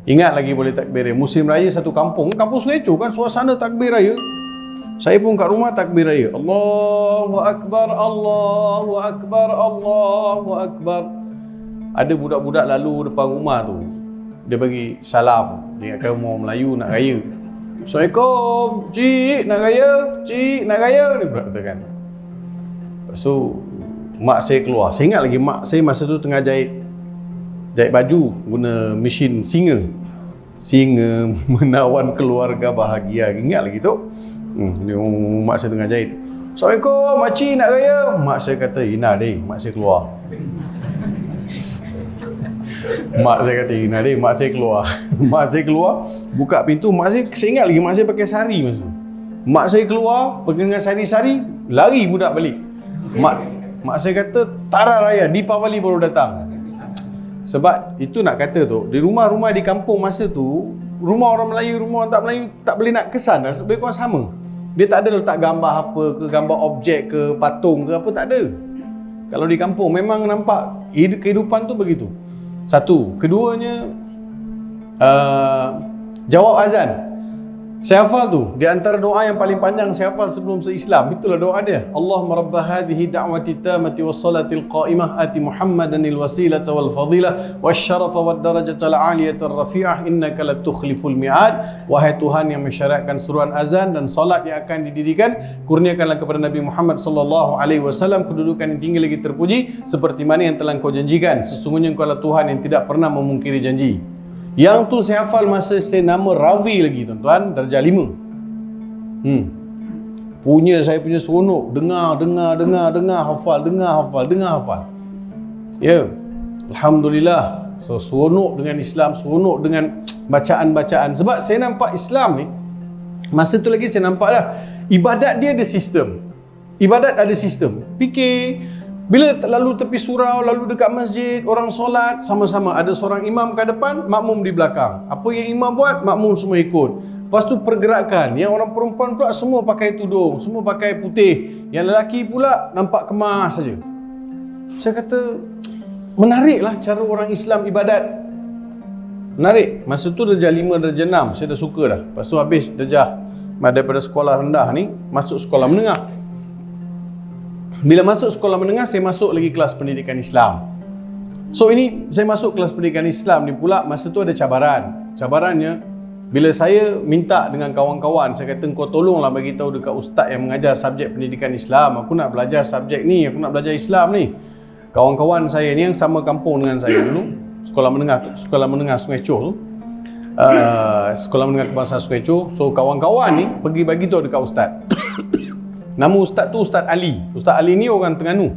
Ingat lagi boleh takbir raya. Musim raya satu kampung Sungai Eco kan suasana takbir raya. Saya pun kat rumah takbir raya. Allahu Akbar, Allahu Akbar, Allahu Akbar. Ada budak-budak lalu depan rumah tu. Dia bagi salam. Dia kata orang Melayu nak raya. Assalamualaikum, cik nak raya, cik nak raya. Dia budak katakan. Lepas tu mak saya keluar. Saya ingat lagi mak saya masa tu tengah jahit baju guna mesin singa menawan keluarga bahagia. Ingat lagi tu. Mak saya tengah jahit. Assalamualaikum, makcik nak raya. Mak saya kata, Ina deh, mak saya keluar. Mak saya kata, Ina deh, mak saya keluar. Mak saya keluar, buka pintu. Saya ingat lagi mak saya pakai sari masa tu. Mak saya keluar, pergi dengan sari-sari, lari budak balik. Mak saya kata, Tara Raya, Deepavali baru datang. Sebab itu nak kata tu, di rumah-rumah di kampung masa tu, rumah orang Melayu, rumah orang tak Melayu tak boleh nak kesan dah, lebih kurang sama. Dia tak ada letak gambar apa ke, gambar objek ke, patung ke apa, tak ada. Kalau di kampung memang nampak kehidupan tu begitu. Satu. Keduanya, jawab azan. Saya hafal tu. Di antara doa yang paling panjang saya hafal sebelum Islam, itulah doa dia. Allahumma rabba hadhihi da'wati tamati wassalatil qa'imah ati Muhammadanil wasilata wal fadilah wasyarafa wad darajatal aliyatar rafi'ah innaka latukhliful mi'ad. Wahai Tuhan yang mensyariatkan seruan azan dan solat yang akan didirikan, kurniakanlah kepada Nabi Muhammad sallallahu alaihi wasallam kedudukan yang tinggi lagi terpuji seperti mana yang telah Engkau janjikan. Sesungguhnya Engkau adalah Tuhan yang tidak pernah memungkiri janji. Yang tu saya hafal masa saya nama Ravi lagi tuan-tuan, darjah 5. Saya punya seronok, dengar, hafal. Ya. Alhamdulillah. So seronok dengan Islam, seronok dengan bacaan-bacaan. Sebab saya nampak Islam ni, masa tu lagi saya nampak dah, ibadat dia ada sistem. Fikir, bila lalu tepi surau, lalu dekat masjid, orang solat sama-sama, ada seorang imam kat depan, makmum di belakang. Apa yang imam buat, makmum semua ikut. Lepas tu pergerakan, yang orang perempuan pula semua pakai tudung, semua pakai putih. Yang lelaki pula nampak kemas saja. Saya kata, menariklah cara orang Islam ibadat. Menarik. Masa tu darjah 5, darjah 6, saya dah suka dah. Lepas tu habis darjah daripada sekolah rendah ni, masuk sekolah menengah. Bila masuk sekolah menengah, saya masuk lagi kelas pendidikan Islam. So ini, saya masuk kelas pendidikan Islam ni pula, masa tu ada cabaran. Cabarannya, bila saya minta dengan kawan-kawan, saya kata, kau tolonglah bagi tahu dekat ustaz yang mengajar subjek pendidikan Islam. Aku nak belajar subjek ni, aku nak belajar Islam ni. Kawan-kawan saya ni yang sama kampung dengan saya dulu, sekolah menengah Sungai Eco tu. Sekolah menengah kebangsaan Sungai Eco. So kawan-kawan ni pergi bagi tahu dekat ustaz. Nama ustaz tu Ustaz Ali. Ustaz Ali ni orang Terengganu.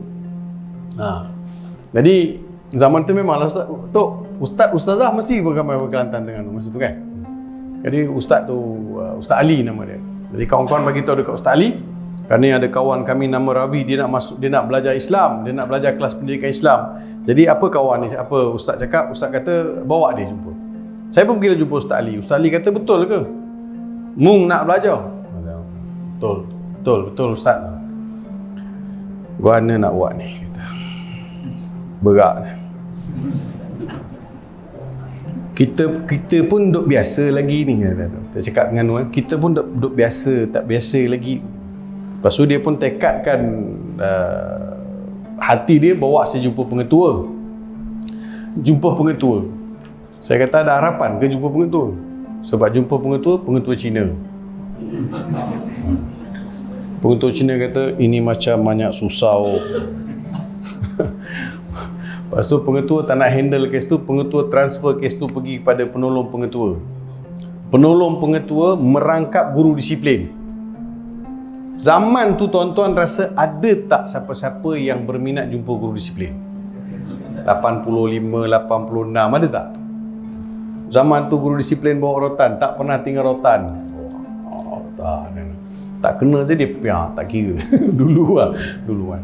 Jadi zaman tu memanglah ustazah mesti bergambar Kelantan Terengganu masa tu kan. Jadi ustaz tu Ustaz Ali nama dia. Jadi kawan-kawan bagi tahu dekat Ustaz Ali, kerana ada kawan kami nama Ravi, dia nak belajar Islam, dia nak belajar kelas pendidikan Islam. Jadi apa kawan ni, apa ustaz cakap? Ustaz kata bawa dia jumpa. Saya pun pergi jumpa Ustaz Ali. Ustaz Ali kata, betul ke Mung nak belajar? Betul ustaz. Gua nak buat ni, kata. Berat. Kita pun duk biasa lagi ni, kata. Tak cakap dengan kita pun duk biasa, tak biasa lagi. Lepas tu dia pun tekadkan hati dia bawa saya jumpa pengetua. Saya kata ada harapan ke jumpa pengetua? Sebab jumpa pengetua Cina. Pengetua Cina kata, ini macam banyak susah. Lepas tu pengetua tak nak handle kes tu, pengetua transfer kes tu pergi kepada penolong pengetua. Penolong pengetua merangkap guru disiplin. Zaman tu tuan-tuan rasa ada tak siapa-siapa yang berminat jumpa guru disiplin? 85, 86, ada tak? Zaman tu guru disiplin bawa rotan, tak pernah tinggal rotan. Tak kena je dia tak kira. Duluan.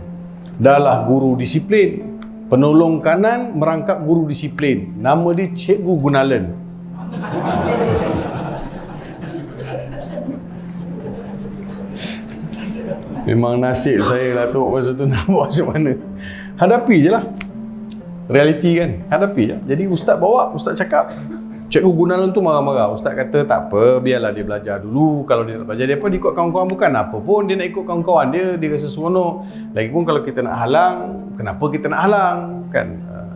Dahlah guru disiplin, penolong kanan merangkap guru disiplin. Nama dia Cikgu Gunalan. Memang nasib saya lah tu masa tu nak buat macam mana. Hadapi je lah. Realiti kan, hadapi je. Jadi ustaz cakap, Cikgu Gunalan tu marah-marah. Ustaz kata tak apa, biarlah dia belajar dulu. Kalau dia nak belajar, dia apa dia ikut kawan-kawan, bukan apa pun dia nak ikut kawan-kawan dia rasa seronok. Lagipun kalau kita nak halang, kenapa kita nak halang kan?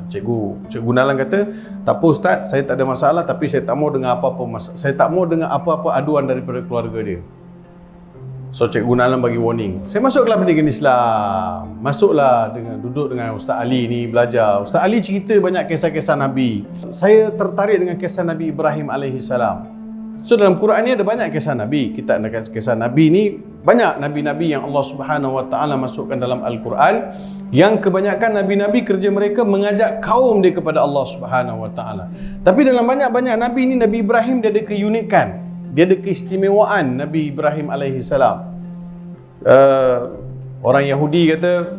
Cikgu Gunalan kata, tak apa Ustaz, saya tak ada masalah, tapi saya tak mau dengar apa-apa saya tak mau dengar apa-apa aduan daripada keluarga dia. So Cikgu Gunalan bagi warning. Saya masuk kelas pendidikan Islam. Masuklah duduk dengan Ustaz Ali ni belajar. Ustaz Ali cerita banyak kisah-kisah Nabi. Saya tertarik dengan kisah Nabi Ibrahim AS. So dalam Quran ni ada banyak kisah Nabi. Kita nak kisah Nabi ni banyak nabi-nabi yang Allah Subhanahu Wa Taala masukkan dalam Al-Quran, yang kebanyakan nabi-nabi kerja mereka mengajak kaum dia kepada Allah Subhanahu Wa Taala. Tapi dalam banyak-banyak nabi ni, Nabi Ibrahim dia ada keunikan. Dia ada keistimewaan Nabi Ibrahim AS. Orang Yahudi kata,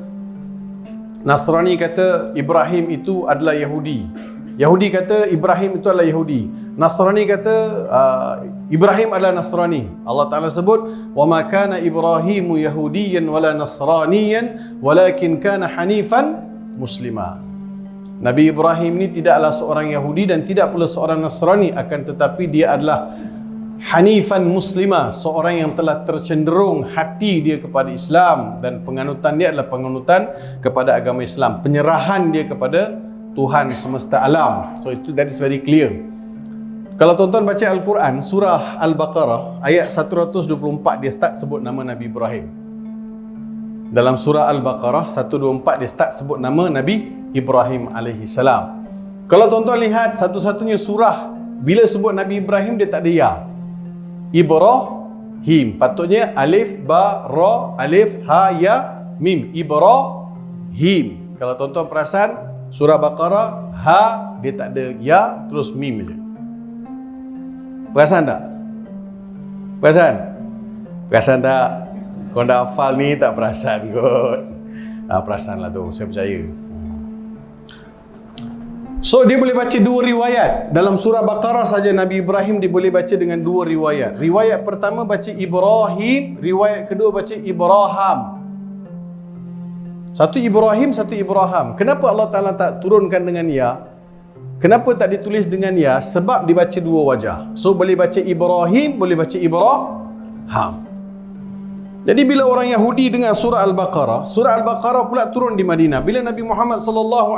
Nasrani kata Ibrahim itu adalah Yahudi. Yahudi kata Ibrahim itu adalah Yahudi. Nasrani kata Ibrahim adalah Nasrani. Allah Ta'ala sebut, وَمَا كَانَ إِبْرَاهِيمُ يَهُودِيًّا وَلَا نَصْرَانِيًّا وَلَكِنْ كَانَ حَنِيفًا مُسْلِمًا. Nabi Ibrahim ini tidaklah seorang Yahudi dan tidak pula seorang Nasrani, akan tetapi dia adalah Hanifan Muslimah, seorang yang telah tercenderung hati dia kepada Islam, dan penganutan dia adalah penganutan kepada agama Islam, penyerahan dia kepada Tuhan semesta alam. So that is very clear. Kalau tuan-tuan baca Al-Quran, surah Al-Baqarah ayat 124, dia start sebut nama Nabi Ibrahim. Dalam surah Al-Baqarah 124 dia start sebut nama Nabi Ibrahim AS. Kalau tuan-tuan lihat satu-satunya surah bila sebut Nabi Ibrahim dia tak ada ya. Ibrahim, patutnya alif ba ra alif ha ya mim, Ibrahim. Kalau tuan-tuan perasan surah Baqarah ha dia tak ada ya, terus mim je. Perasan tak? Perasan tak? Kau dah hafal ni tak perasan kot. Perasan lah tu, saya percaya. So dia boleh baca dua riwayat. Dalam surah Baqarah saja Nabi Ibrahim dia boleh baca dengan dua riwayat. Riwayat pertama baca Ibrahim, riwayat kedua baca Ibrahim. Satu Ibrahim, satu Ibrahim. Kenapa Allah Ta'ala tak turunkan dengan ya? Kenapa tak ditulis dengan ya? Sebab dibaca dua wajah. So boleh baca Ibrahim, boleh baca Ibrahim. Jadi bila orang Yahudi dengar surah Al-Baqarah pula turun di Madinah. Bila Nabi Muhammad SAW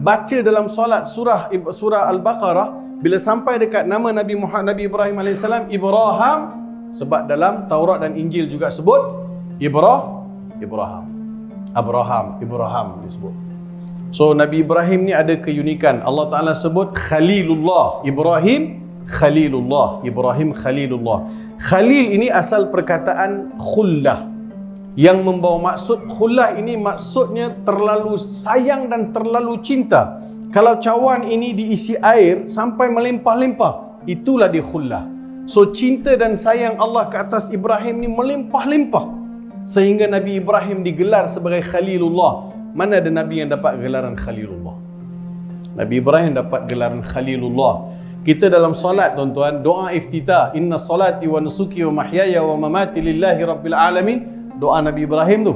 baca dalam solat surah Al-Baqarah, bila sampai dekat nama Nabi Ibrahim AS, Ibrahim, sebab dalam Taurat dan Injil juga sebut Ibrahim disebut. So Nabi Ibrahim ni ada keunikan. Allah Ta'ala sebut Khalilullah, Ibrahim Khalilullah. Khalil ini asal perkataan khullah, yang membawa maksud khullah ini maksudnya terlalu sayang dan terlalu cinta. Kalau cawan ini diisi air sampai melimpah-limpah, itulah dia khullah. So cinta dan sayang Allah ke atas Ibrahim ni melimpah-limpah, sehingga Nabi Ibrahim digelar sebagai Khalilullah. Mana ada Nabi yang dapat gelaran Khalilullah? Nabi Ibrahim dapat gelaran Khalilullah. Kita dalam solat tuan-tuan, doa iftitah, inna salati wa nusuki wa mahyaya wa mamati lillahi rabbil alamin, doa Nabi Ibrahim tu.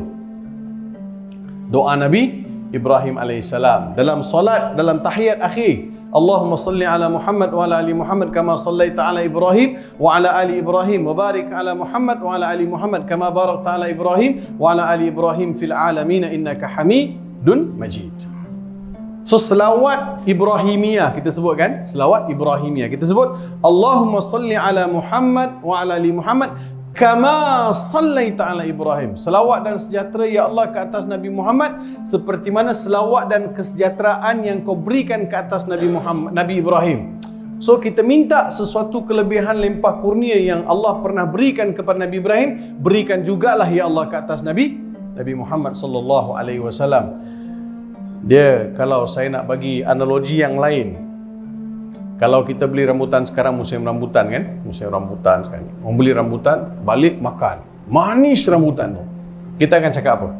Doa Nabi Ibrahim AS. Dalam solat, dalam tahiyat akhir, Allahumma salli ala Muhammad wa ala ali Muhammad kama sallaita ala Ibrahim wa ala ali Ibrahim wa barik ala Muhammad wa ala ali Muhammad kama barakta ala Ibrahim wa ala ali Ibrahim fil alamin innaka Hamidun Majid. So selawat Ibrahimiyah kita sebut kan? Selawat Ibrahimiyah kita sebut Allahumma salli ala Muhammad wa ala ali Muhammad kama sallaita ala Ibrahim. Selawat dan sejahtera ya Allah ke atas Nabi Muhammad seperti mana selawat dan kesejahteraan yang kau berikan ke atas Nabi Ibrahim. So kita minta sesuatu kelebihan limpah kurnia yang Allah pernah berikan kepada Nabi Ibrahim, berikan jugalah ya Allah ke atas Nabi Muhammad sallallahu alaihi wasallam. Dia, kalau saya nak bagi analogi yang lain, kalau kita beli rambutan sekarang, musim rambutan kan, sekarang orang beli rambutan, balik makan, manis rambutan tu, kita akan cakap apa?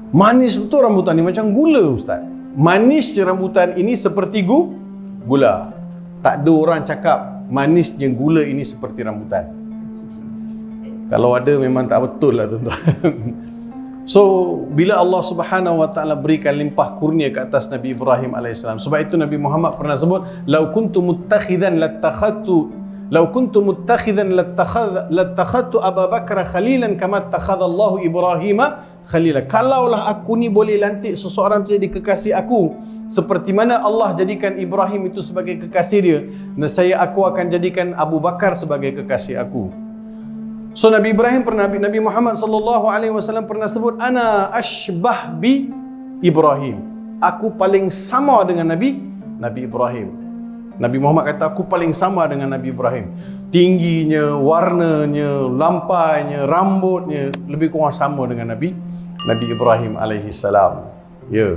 Manis betul rambutan ni, macam gula Ustaz. Manis je rambutan ini seperti gula. Tak ada orang cakap manisnya gula ini seperti rambutan. Kalau ada memang tak betul lah tuan-tuan. So, bila Allah Subhanahu wa taala berikan limpah kurnia ke atas Nabi Ibrahim alaihissalam, sebab itu Nabi Muhammad pernah sebut, "Lau kuntu muttakhidan lattakhadtu Abu Bakar khalilan kama takhadallahu Ibrahim khalila." Kalaulah aku ni boleh lantik seseorang tu jadi kekasih aku, seperti mana Allah jadikan Ibrahim itu sebagai kekasih dia, nescaya aku akan jadikan Abu Bakar sebagai kekasih aku. So Nabi Ibrahim pernah, Nabi Muhammad sallallahu alaihi wasallam pernah sebut, "Ana ashbah bi Ibrahim." Aku paling sama dengan Nabi Ibrahim. Nabi Muhammad kata, aku paling sama dengan Nabi Ibrahim. Tingginya, warnanya, lampainya, rambutnya lebih kurang sama dengan Nabi Ibrahim alaihi salam. Ya.